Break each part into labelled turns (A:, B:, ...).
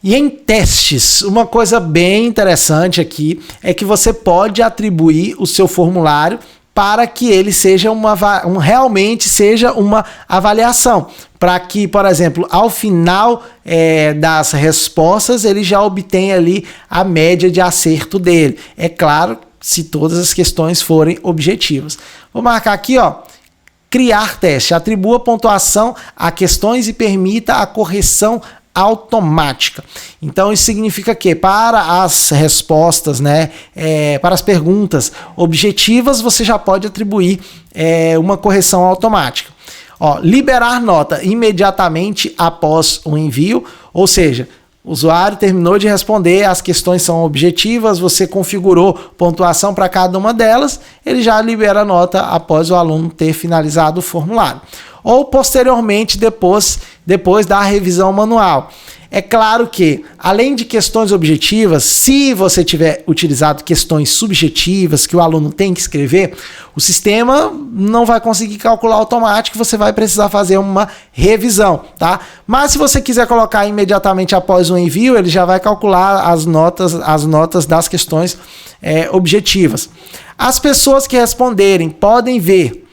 A: E em testes, uma coisa bem interessante aqui é que você pode atribuir o seu formulário para que ele seja realmente seja uma avaliação. Para que, por exemplo, ao final das respostas, ele já obtenha ali a média de acerto dele. É claro, se todas as questões forem objetivas. Vou marcar aqui, ó, criar teste. Atribua pontuação a questões e permita a correção automática. Então isso significa que para as respostas, para as perguntas objetivas, você já pode atribuir uma correção automática. Ó, liberar nota imediatamente após o envio, ou seja, o usuário terminou de responder, as questões são objetivas, você configurou pontuação para cada uma delas, ele já libera a nota após o aluno ter finalizado o formulário. Ou posteriormente, depois da revisão manual. É claro que, além de questões objetivas, se você tiver utilizado questões subjetivas que o aluno tem que escrever, o sistema não vai conseguir calcular automático, você vai precisar fazer uma revisão, tá? Mas se você quiser colocar imediatamente após o envio, ele já vai calcular as notas das questões objetivas. As pessoas que responderem podem ver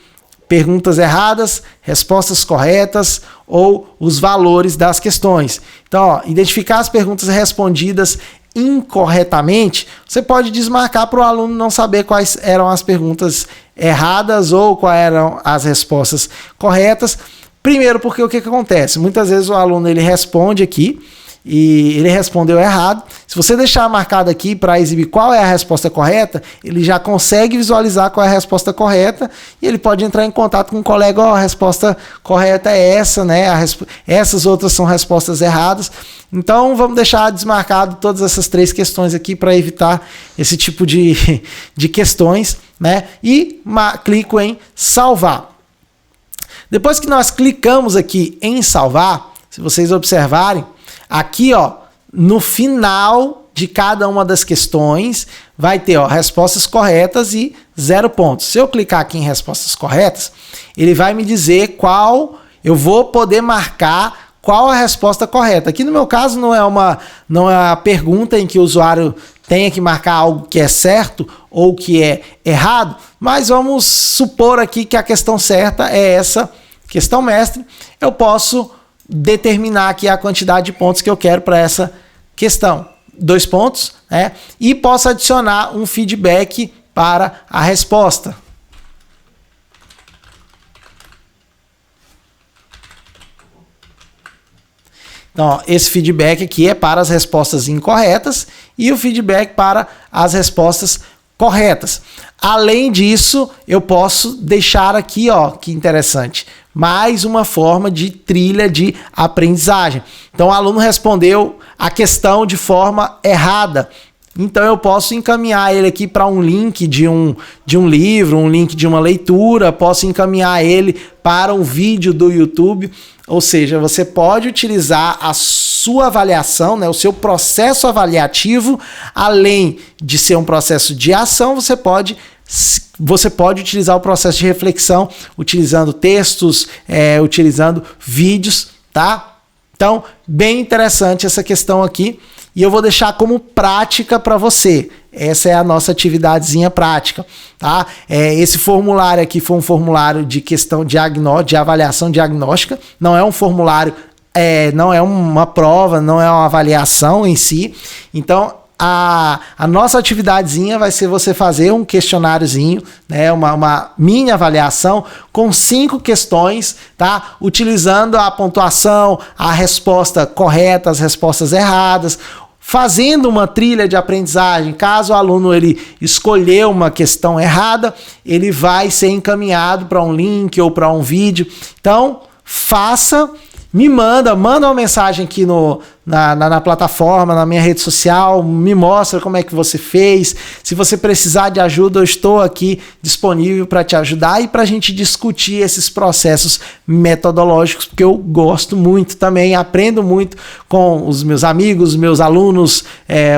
A: perguntas erradas, respostas corretas ou os valores das questões. Então, ó, identificar as perguntas respondidas incorretamente, você pode desmarcar para o aluno não saber quais eram as perguntas erradas ou quais eram as respostas corretas. Primeiro, porque o que acontece? Muitas vezes o aluno ele responde aqui e ele respondeu errado. Se você deixar marcado aqui para exibir qual é a resposta correta, ele já consegue visualizar qual é a resposta correta e ele pode entrar em contato com o colega, a resposta correta é essa, essas outras são respostas erradas. Então vamos deixar desmarcado todas essas 3 questões aqui para evitar esse tipo de questões, E clico em salvar. Depois que nós clicamos aqui em salvar, se vocês observarem, aqui, ó, no final de cada uma das questões, vai ter, ó, respostas corretas e 0 pontos. Se eu clicar aqui em respostas corretas, ele vai me dizer qual, eu vou poder marcar qual a resposta correta. Aqui no meu caso não é uma pergunta em que o usuário tenha que marcar algo que é certo ou que é errado, mas vamos supor aqui que a questão certa é essa questão mestre. Eu posso determinar aqui a quantidade de pontos que eu quero para essa questão. 2 pontos, E posso adicionar um feedback para a resposta. Então, ó, esse feedback aqui é para as respostas incorretas e o feedback para as respostas corretas. Além disso, eu posso deixar aqui, ó, que interessante, mais uma forma de trilha de aprendizagem. Então, o aluno respondeu a questão de forma errada. Então, eu posso encaminhar ele aqui para um link de um livro, um link de uma leitura, posso encaminhar ele para um vídeo do YouTube. Ou seja, você pode utilizar a sua avaliação, o seu processo avaliativo, além de ser um processo de ação, você pode utilizar o processo de reflexão, utilizando textos, utilizando vídeos, tá? Então, bem interessante essa questão aqui. E eu vou deixar como prática para você. Essa é a nossa atividadezinha prática, tá? Esse formulário aqui foi um formulário de questão de avaliação diagnóstica. Não é um formulário, não é uma prova, não é uma avaliação em si. Então, a nossa atividadezinha vai ser você fazer um questionáriozinho, uma mini avaliação com 5 questões, tá? Utilizando a pontuação, a resposta correta, as respostas erradas, fazendo uma trilha de aprendizagem. Caso o aluno ele escolher uma questão errada, ele vai ser encaminhado para um link ou para um vídeo. Então, faça, me manda uma mensagem aqui na plataforma, na minha rede social, me mostra como é que você fez. Se você precisar de ajuda, eu estou aqui disponível para te ajudar e para a gente discutir esses processos metodológicos, porque eu gosto muito também, aprendo muito com os meus amigos, meus alunos,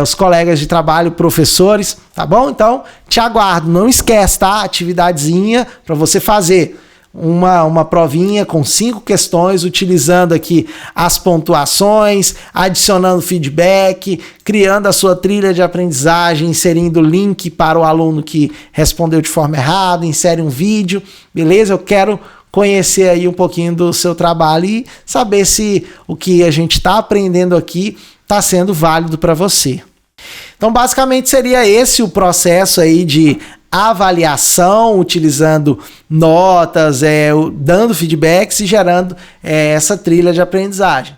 A: os colegas de trabalho, professores, tá bom? Então, te aguardo. Não esquece, tá? Atividadezinha para você fazer. uma provinha com 5 questões, utilizando aqui as pontuações, adicionando feedback, criando a sua trilha de aprendizagem, inserindo link para o aluno que respondeu de forma errada, insere um vídeo, beleza? Eu quero conhecer aí um pouquinho do seu trabalho e saber se o que a gente está aprendendo aqui está sendo válido para você. Então, basicamente, seria esse o processo aí de avaliação, utilizando notas, dando feedbacks e gerando essa trilha de aprendizagem.